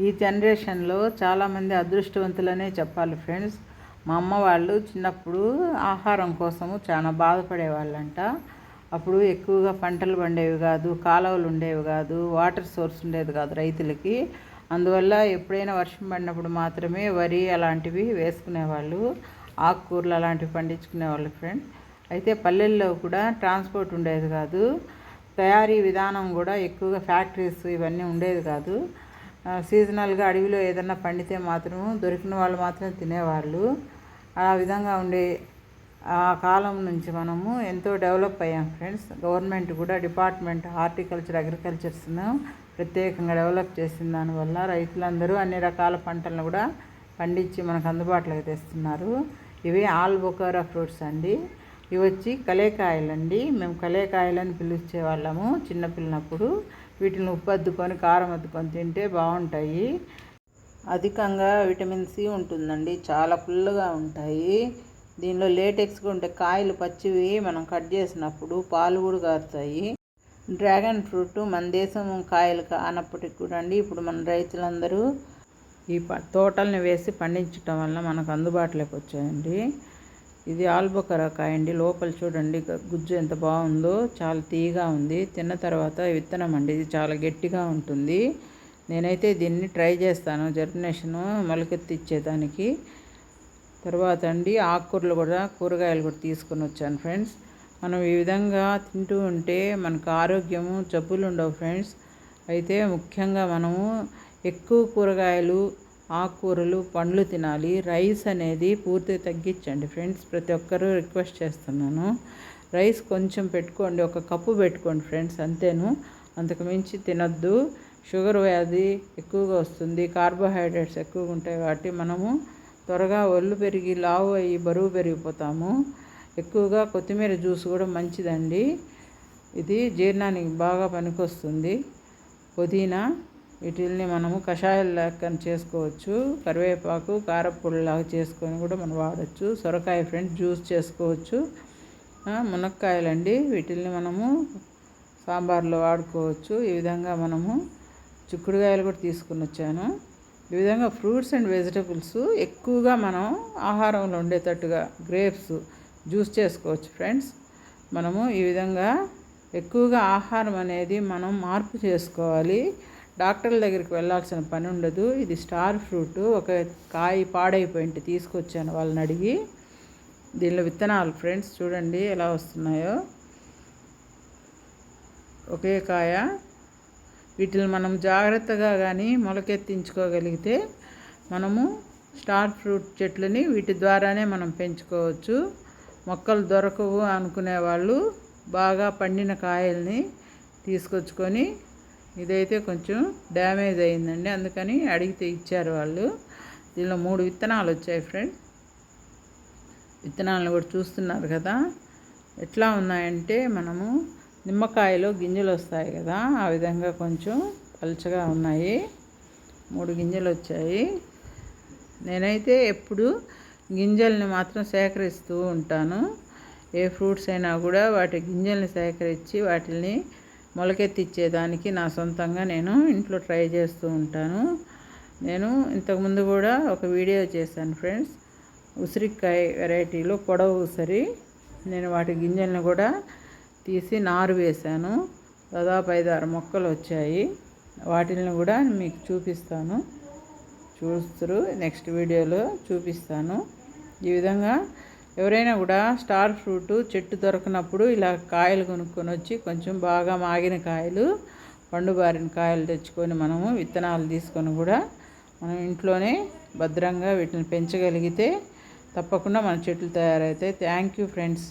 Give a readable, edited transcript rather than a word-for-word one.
ఈ జనరేషన్లో చాలామంది అదృష్టవంతులనే చెప్పాలి ఫ్రెండ్స్. మా అమ్మ వాళ్ళు చిన్నప్పుడు ఆహారం కోసము చాలా బాధపడేవాళ్ళంట. అప్పుడు ఎక్కువగా పంటలు పండేవి కాదు, కాలువలు ఉండేవి కాదు, వాటర్ సోర్స్ ఉండేది కాదు రైతులకి. అందువల్ల ఎప్పుడైనా వర్షం పడినప్పుడు మాత్రమే వరి అలాంటివి వేసుకునేవాళ్ళు, ఆకుకూరలు అలాంటివి పండించుకునేవాళ్ళు ఫ్రెండ్స్. అయితే పల్లెల్లో కూడా ట్రాన్స్పోర్ట్ ఉండేది కాదు, తయారీ విధానం కూడా ఎక్కువగా ఫ్యాక్టరీస్ ఇవన్నీ ఉండేది కాదు. సీజనల్గా అడవిలో ఏదన్నా పండితే మాత్రం దొరికిన వాళ్ళు మాత్రం తినేవాళ్ళు. ఆ విధంగా ఉండే ఆ కాలం నుంచి మనము ఎంతో డెవలప్ అయ్యాం ఫ్రెండ్స్. గవర్నమెంట్ కూడా డిపార్ట్మెంట్ హార్టికల్చర్ అగ్రికల్చర్స్ను ప్రత్యేకంగా డెవలప్ చేసిన దానివల్ల రైతులందరూ అన్ని రకాల పంటలను కూడా పండించి మనకు అందుబాటులోకి తెస్తున్నారు. ఇవి ఆల్బొకారా ఫ్రూట్స్ అండి. ఇవి వచ్చి కలేకాయలండి. మేము కలేకాయలని పిలిచే వాళ్ళము చిన్నపిల్లనప్పుడు. వీటిని ఉప్పు అద్దుకొని కారం అద్దుకొని తింటే బాగుంటాయి. అధికంగా విటమిన్ సి ఉంటుందండి, చాలా పుల్లగా ఉంటాయి. దీనిలో లేటెక్స్గా ఉంటే కాయలు పచ్చివి మనం కట్ చేసినప్పుడు పాలు కూడా కారుతాయి. డ్రాగన్ ఫ్రూట్ మన దేశం కాయలు కానప్పటికి కూడా అండి ఇప్పుడు మన రైతులందరూ ఈ తోటల్ని వేసి పండించడం వల్ల మనకు అందుబాటులోకి వచ్చాయండి. ఇది ఆల్బొకారా కాయ అండి. లోపల చూడండి గుజ్జు ఎంత బాగుందో, చాలా తీయగా ఉంది. తిన్న తర్వాత విత్తనం అండి, ఇది చాలా గట్టిగా ఉంటుంది. నేనైతే దీన్ని ట్రై చేస్తాను జర్మినేషను మొలకెత్తిచ్చేదానికి. తర్వాత అండి ఆకుకూరలు కూడా, కూరగాయలు కూడా తీసుకొని వచ్చాను ఫ్రెండ్స్. మనం ఈ విధంగా తింటూ ఉంటే మనకు ఆరోగ్యము, జబ్బులు ఉండవు ఫ్రెండ్స్. అయితే ముఖ్యంగా మనము ఎక్కువ కూరగాయలు, ఆకుకూరలు, పండ్లు తినాలి. రైస్ అనేది పూర్తిగా తగ్గించండి ఫ్రెండ్స్. ప్రతి ఒక్కరూ రిక్వెస్ట్ చేస్తున్నాను. రైస్ కొంచెం పెట్టుకోండి, ఒక కప్పు పెట్టుకోండి ఫ్రెండ్స్, అంతేను. అంతకు మించి తినొద్దు. షుగర్ వ్యాధి ఎక్కువగా వస్తుంది, కార్బోహైడ్రేట్స్ ఎక్కువగా ఉంటాయి కాబట్టి మనము త్వరగా ఒళ్ళు పెరిగి లావు అయ్యి బరువు పెరిగిపోతాము. ఎక్కువగా కొత్తిమీర జ్యూస్ కూడా మంచిదండి. ఇది జీర్ణానికి బాగా పనికొస్తుంది. పుదీనా, వీటిల్ని మనము కషాయాలు లెక్క చేసుకోవచ్చు. కరివేపాకు కారపొడిలాగా చేసుకొని కూడా మనం వాడచ్చు. సొరకాయ ఫ్రెండ్స్ జ్యూస్ చేసుకోవచ్చు. మునక్కాయలండి, వీటిల్ని మనము సాంబార్లో వాడుకోవచ్చు. ఈ విధంగా మనము చిక్కుడుకాయలు కూడా తీసుకుని వచ్చాను. ఈ విధంగా ఫ్రూట్స్ అండ్ వెజిటబుల్స్ ఎక్కువగా మనం ఆహారంలో ఉండేటట్టుగా గ్రేప్స్ జ్యూస్ చేసుకోవచ్చు ఫ్రెండ్స్. మనము ఈ విధంగా ఎక్కువగా ఆహారం అనేది మనం మార్పు చేసుకోవాలి. డాక్టర్ల దగ్గరికి వెళ్ళాల్సిన పని ఉండదు. ఇది స్టార్ ఫ్రూట్. ఒక కాయ పాడైపోయింటే తీసుకొచ్చాను వాళ్ళని అడిగి. దీనిలో విత్తనాలు ఫ్రెండ్స్ చూడండి ఎలా వస్తున్నాయో, ఒకే కాయ. వీటిని మనం జాగ్రత్తగా కానీ మొలకెత్తించుకోగలిగితే మనము స్టార్ ఫ్రూట్ చెట్లని వీటి ద్వారానే మనం పెంచుకోవచ్చు. మొక్కలు దొరకవు అనుకునే వాళ్ళు బాగా పండిన కాయల్ని తీసుకొచ్చుకొని, ఇదైతే కొంచెం డ్యామేజ్ అయిందండి అందుకని అడిగితే ఇచ్చారు వాళ్ళు. దీనిలో 3 విత్తనాలు వచ్చాయి ఫ్రెండ్స్. విత్తనాలను కూడా చూస్తున్నారు కదా ఎట్లా ఉన్నాయంటే, మనము నిమ్మకాయలో గింజలు వస్తాయి కదా ఆ విధంగా కొంచెం పలుచగా ఉన్నాయి. 3 గింజలు వచ్చాయి. నేనైతే ఎప్పుడు గింజల్ని మాత్రం సేకరిస్తూ ఉంటాను. ఏ ఫ్రూట్స్ అయినా కూడా వాటి గింజల్ని సేకరించి వాటిని మొలకెత్తిచ్చేదానికి నా సొంతంగా నేను ఇంట్లో ట్రై చేస్తూ ఉంటాను. నేను ఇంతకుముందు కూడా ఒక వీడియో చేశాను ఫ్రెండ్స్. ఉసిరికాయ వెరైటీలో పొడవు ఉసిరి, నేను వాటి గింజల్ని కూడా తీసి నారు వేశాను. దాదాపు 5-6 మొక్కలు వచ్చాయి. వాటిని కూడా మీకు చూపిస్తాను, చూస్తారు నెక్స్ట్ వీడియోలో చూపిస్తాను. ఈ విధంగా ఎవరైనా కూడా స్టార్ ఫ్రూట్ చెట్టు దొరకనప్పుడు ఇలా కాయలు కొనుక్కొని వచ్చి కొంచెం బాగా మాగిన కాయలు, పండుబారిన కాయలు తెచ్చుకొని మనము విత్తనాలు తీసుకొని కూడా మనం ఇంట్లోనే భద్రంగా వీటిని పెంచగలిగితే తప్పకుండా మన చెట్లు తయారవుతాయి. Thank you friends.